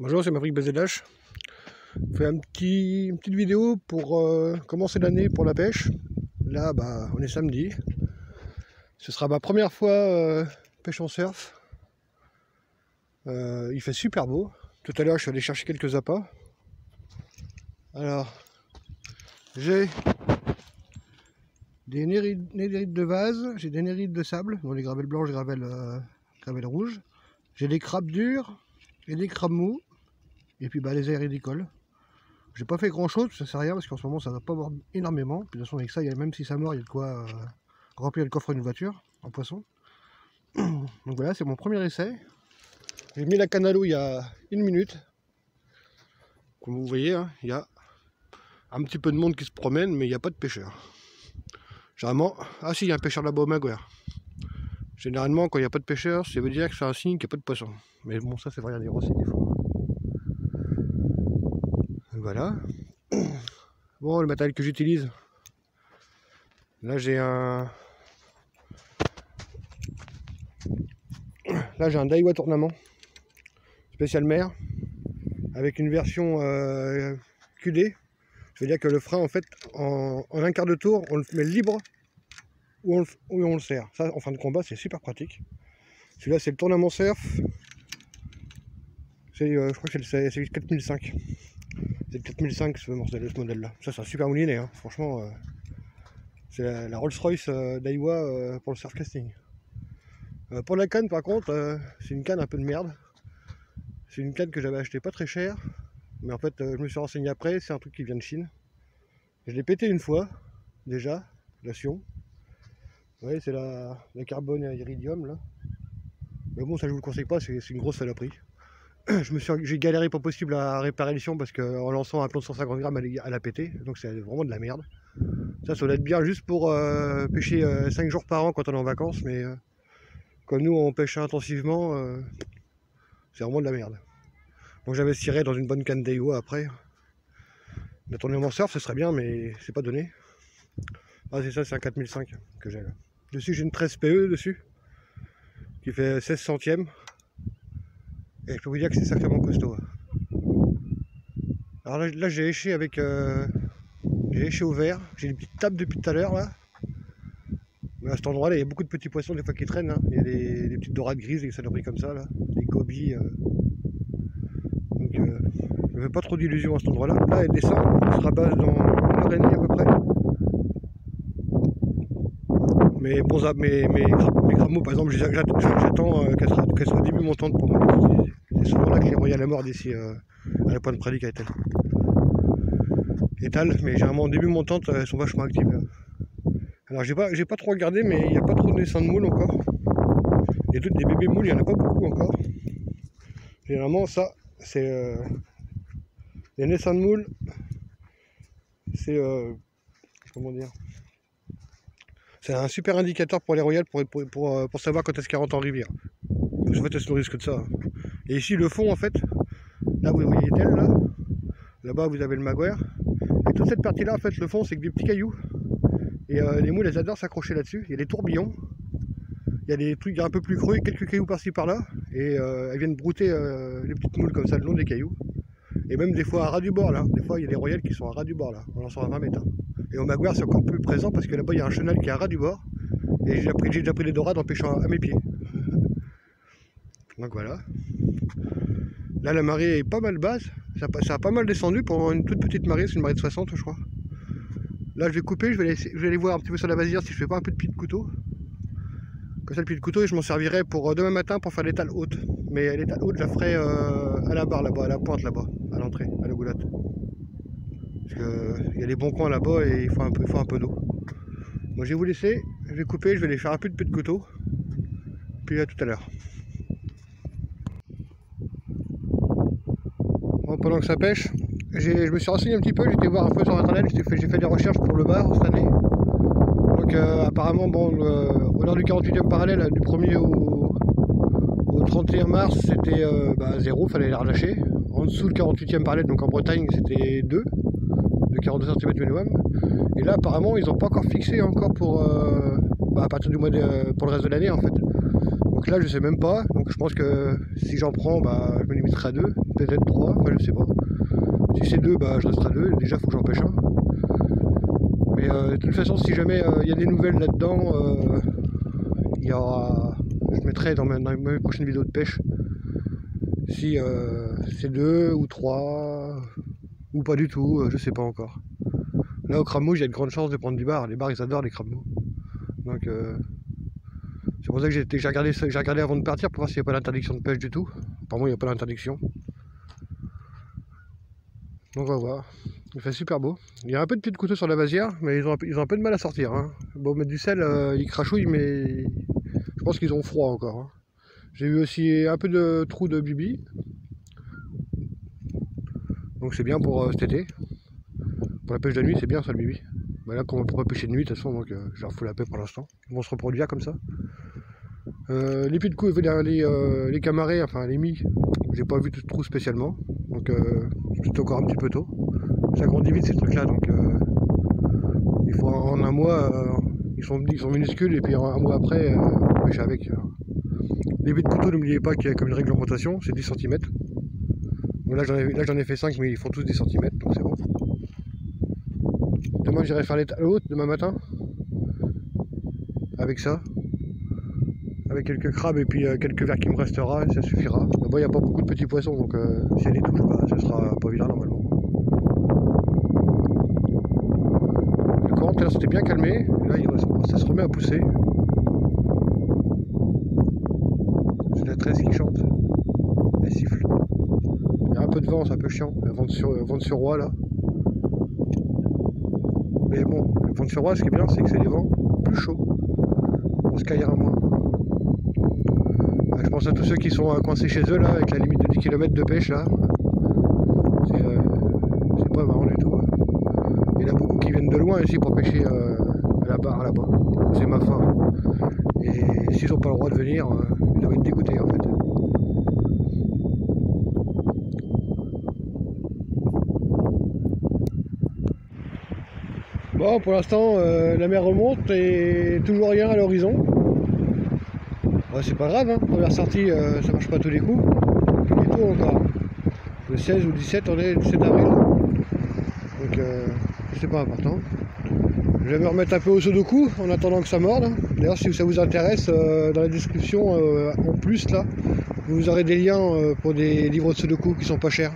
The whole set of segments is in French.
Bonjour, c'est Maverick BZH. Je fais une petite vidéo pour commencer l'année pour la pêche. Là, on est samedi. Ce sera ma première fois pêche en surf. Il fait super beau. Tout à l'heure, je suis allé chercher quelques appâts. Alors, j'ai des nérides de vase, j'ai des nérides de sable, dont les gravelles blanches, gravelles rouges. J'ai des crabes durs et des crabes mous. Et puis les aéridicoles. J'ai pas fait grand chose, ça sert à rien parce qu'en ce moment ça va pas boire énormément. Puis de toute façon avec ça, même si ça mord, il y a de quoi remplir le coffre d'une voiture en poisson. Donc voilà, c'est mon premier essai. J'ai mis la canne à l'eau il y a une minute. Comme vous voyez, hein, il y a un petit peu de monde qui se promène, mais il n'y a pas de pêcheur. Généralement, ah si, il y a un pêcheur là-bas au Maguire. Généralement, quand il n'y a pas de pêcheur, ça veut dire que c'est un signe qu'il n'y a pas de poisson. Mais bon, ça, c'est vrai à dire aussi des fois. Voilà. Bon, le matériel que j'utilise, là j'ai un Daiwa Tournament spécial mer avec une version QD. Je veux dire que le frein en fait en un quart de tour on le met libre où on le serre. Ça en fin de combat c'est super pratique. Celui-là c'est le Tournament Surf. Je crois que c'est le 4005. C'est le 4005 ce modèle là. Ça c'est un super moulinet, hein. Franchement c'est la Rolls-Royce Daiwa pour le surf casting. Pour la canne par contre, c'est une canne un peu de merde. C'est une canne que j'avais acheté pas très cher. Mais en fait je me suis renseigné après, c'est un truc qui vient de Chine. Je l'ai pété une fois déjà, la Sion. Vous voyez c'est la carbone à iridium là. Mais bon ça je vous le conseille pas, c'est une grosse saloperie. J'ai galéré pas possible à réparer le Sion parce qu'en lançant un plomb de 150 grammes elle a pété. Donc c'est vraiment de la merde. Ça doit être bien juste pour pêcher 5 jours par an quand on est en vacances, mais comme nous on pêche intensivement, c'est vraiment de la merde. Donc j'investirais dans une bonne canne Daiwa après. Le Tournament Surf ce serait bien, mais c'est pas donné. Ah c'est ça, c'est un 4005 que j'ai là. Dessus j'ai une 13 PE dessus, qui fait 16 centièmes. Et je peux vous dire que c'est sacrément costaud. Alors là j'ai éché avec... j'ai éché au vert, j'ai des petites tables depuis tout à l'heure là. Mais à cet endroit là il y a beaucoup de petits poissons des fois qui traînent, hein. Il y a des petites dorades grises, des saloperies comme ça là, des gobies. Donc je ne fais pas trop d'illusions à cet endroit là. Là elle descend, elle se rabat dans une heure et demie à peu près. Mais bon, mes crameaux par exemple, j'attends qu'elle soit début montante pour moi. C'est souvent là que les royales à mort d'ici à la pointe pratique à étale, mais généralement en début montante elles sont vachement actives là. Alors j'ai pas trop regardé, mais il n'y a pas trop de naissants de moules encore. Et des bébés moules, il n'y en a pas beaucoup encore. Généralement ça c'est les naissants de moules, c'est comment dire, c'est un super indicateur pour les royales pour savoir quand est-ce qu'elles rentrent en rivière. Parce qu'en fait elles se nourrissent que de ça. Et ici le fond en fait, là vous voyez tel là, là-bas vous avez le Maguire. Et toute cette partie là en fait le fond c'est que des petits cailloux. Et les moules elles adorent s'accrocher là-dessus. Il y a des tourbillons, il y a des trucs un peu plus creux, quelques cailloux par-ci par-là. Et elles viennent brouter les petites moules comme ça le long des cailloux. Et même des fois à ras du bord là, des fois il y a des royales qui sont à ras du bord là, en lançant à 20 mètres. Et au Maguire c'est encore plus présent parce que là-bas il y a un chenal qui est à ras du bord. Et j'ai déjà pris des dorades en pêchant à mes pieds. Donc voilà. Là la marée est pas mal basse, ça a pas mal descendu pour une toute petite marée, c'est une marée de 60 je crois. Là je vais couper, je vais aller voir un petit peu sur la vasinière si je fais pas un peu de pied de couteau. Comme ça le pied de couteau et je m'en servirai pour demain matin pour faire l'étale haute. Mais l'étale haute je la ferai à la barre là-bas, à la pointe là-bas, à l'entrée, à la goulette. Parce qu'il y a des bons coins là-bas et il faut un peu d'eau. Moi je vais vous laisser, je vais couper, je vais aller faire un peu de pied de couteau. Puis à tout à l'heure. Bon, pendant que ça pêche, je me suis renseigné un petit peu, j'ai été voir un peu sur internet, j'ai fait des recherches pour le bar cette année. Donc apparemment bon, au nord du 48e parallèle, du 1er au 31 mars c'était 0, fallait les relâcher. En dessous le 48e parallèle, donc en Bretagne c'était 2, de 42 cm minimum. Et là apparemment ils n'ont pas encore fixé encore pour à partir du mois pour le reste de l'année en fait. Donc là je sais même pas, donc je pense que si j'en prends, bah, je me limiterai à 2, peut-être 3, enfin je sais pas. Si c'est 2, bah, je resterai à 2, déjà il faut que j'en pêche un. Mais de toute façon si jamais il y a des nouvelles là-dedans, il y aura... je mettrai dans mes prochaines vidéos de pêche si c'est 2 ou 3 ou pas du tout, je sais pas encore. Là au crabe mouche, il y a de grandes chances de prendre du bar. Les bars ils adorent les crabes mous. Donc c'est pour ça que j'ai regardé avant de partir pour voir s'il n'y a pas d'interdiction de pêche du tout. Apparemment il n'y a pas d'interdiction. Donc on va voir. Il fait super beau. Il y a un peu de pieds de couteau sur la vasière, mais ils ont un peu de mal à sortir. Hein. Bon, mettre du sel, ils crachouillent, mais je pense qu'ils ont froid encore. Hein. J'ai eu aussi un peu de trous de bibi. Donc c'est bien pour cet été. Pour la pêche de nuit, c'est bien ça le bibi. Bah là, comme on ne peut pas pêcher de nuit, de toute façon, donc je leur fous la paix pour l'instant. Ils vont se reproduire comme ça. Les pieds de couteau, les camarets, enfin les mis, j'ai pas vu de trous spécialement. Donc c'est encore un petit peu tôt. Ça grandit vite ces trucs là, donc il faut en un mois, ils sont minuscules et puis un mois après, pêcher avec. Les pieds de couteau, n'oubliez pas qu'il y a comme une réglementation, c'est 10 cm. Donc là j'en ai fait 5, mais ils font tous 10 cm, donc c'est bon. Demain j'irai faire les hautes demain matin avec ça, avec quelques crabes et puis quelques vers qui me restera, et ça suffira. Mais bon, il n'y a pas beaucoup de petits poissons, donc si elle les touche, bah, ça sera pas vilain normalement. Le courant tout à l'heure s'était bien calmé, et là ça se remet à pousser. C'est la tresse qui chante, elle siffle. Il y a un peu de vent, c'est un peu chiant, le vent de Roi là. Mais bon, le vent de Roi, ce qui est bien, c'est que c'est des vents plus chauds. On se caillera moins. Je pense à tous ceux qui sont coincés chez eux là, avec la limite de 10 km de pêche là. C'est pas marrant du tout. Hein. Il y en a beaucoup qui viennent de loin ici pour pêcher à la barre là-bas. C'est ma fin. Et s'ils n'ont pas le droit de venir, ils doivent être dégoûtés en fait. Bon, pour l'instant, la mer remonte et toujours rien à l'horizon. Bah, c'est pas grave, hein. Première sortie, ça marche pas tous les coups. Il est tôt encore. Le 16 ou 17, on est le 7 avril. Donc, c'est pas important. Je vais me remettre un peu au sudoku en attendant que ça morde. D'ailleurs, si ça vous intéresse, dans la description, en plus, là, vous aurez des liens pour des livres de sudoku qui sont pas chers.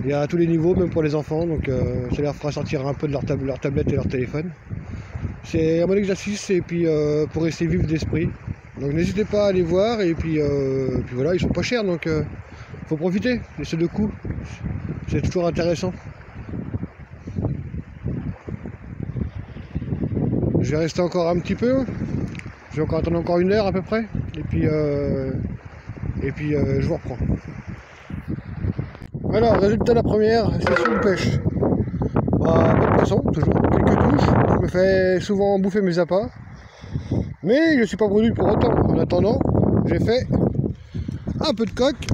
Il y a à tous les niveaux, même pour les enfants, donc ça leur fera sortir un peu de leur tablette et leur téléphone. C'est un bon exercice et puis pour rester vif d'esprit. Donc n'hésitez pas à aller voir et puis voilà, ils sont pas chers donc faut profiter, les sudoku, c'est toujours intéressant. Je vais rester encore un petit peu, je vais encore attendre encore 1 heure à peu près et puis je vous reprends. Alors, résultat de la première session de pêche. Bah, pas de poisson, toujours, quelques touches. Je me fais souvent bouffer mes appâts. Mais je ne suis pas brûlé pour autant. En attendant, j'ai fait un peu de coque,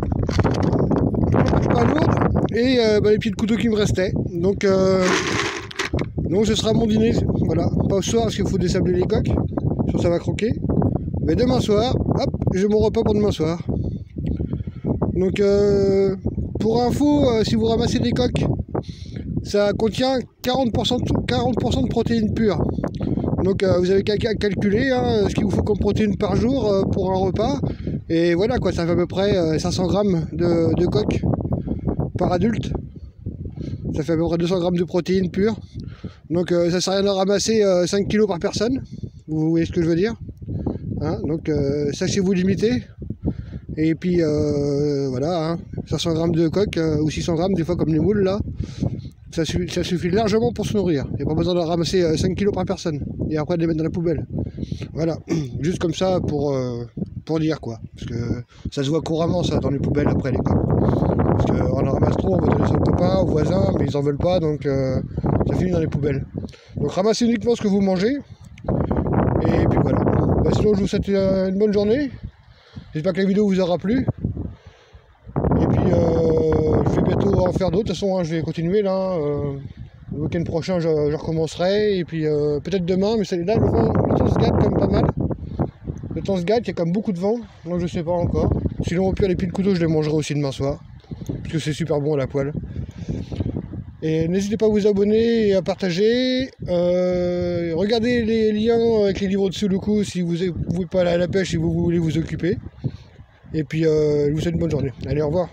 pas lourde, et les pieds de couteau qui me restaient. Donc ce sera mon dîner. Voilà, pas au soir parce qu'il faut désabler les coques, sinon ça va croquer. Mais demain soir, hop, j'ai mon repas pour demain soir. Donc pour info, si vous ramassez des coques, ça contient 40% de protéines pures. Donc vous avez qu'à calculer hein, ce qu'il vous faut comme protéines par jour pour un repas. Et voilà quoi, ça fait à peu près 500 grammes de coques par adulte. Ça fait à peu près 200 grammes de protéines pures. Donc ça sert à rien de ramasser 5 kg par personne. Vous voyez ce que je veux dire hein. Donc sachez-vous limiter. Et puis voilà, hein, 500 grammes de coque ou 600 grammes des fois comme les moules là, ça suffit largement pour se nourrir. Il n'y a pas besoin de ramasser 5 kg par personne et après de les mettre dans la poubelle. Voilà, juste comme ça pour dire quoi. Parce que ça se voit couramment ça dans les poubelles après les coques. Parce qu'on en ramasse trop, on va donner ça aux copains, aux voisins, mais ils en veulent pas donc ça finit dans les poubelles. Donc ramassez uniquement ce que vous mangez. Et puis voilà. Bah, sinon je vous souhaite une bonne journée. J'espère que la vidéo vous aura plu. Et puis je vais bientôt en faire d'autres. De toute façon, hein, je vais continuer là. Le week-end prochain, je recommencerai. Et puis peut-être demain, mais là, le temps se gâte quand même pas mal. Le temps se gâte, il y a quand même beaucoup de vent, donc je sais pas encore. Sinon au pire les pieds de couteau je les mangerai aussi demain soir, parce que c'est super bon à la poêle. Et n'hésitez pas à vous abonner et à partager. Regardez les liens avec les livres au-dessus le coup si vous ne pouvez pas aller à la pêche et vous voulez vous occuper. Et puis je vous souhaite une bonne journée. Allez, au revoir.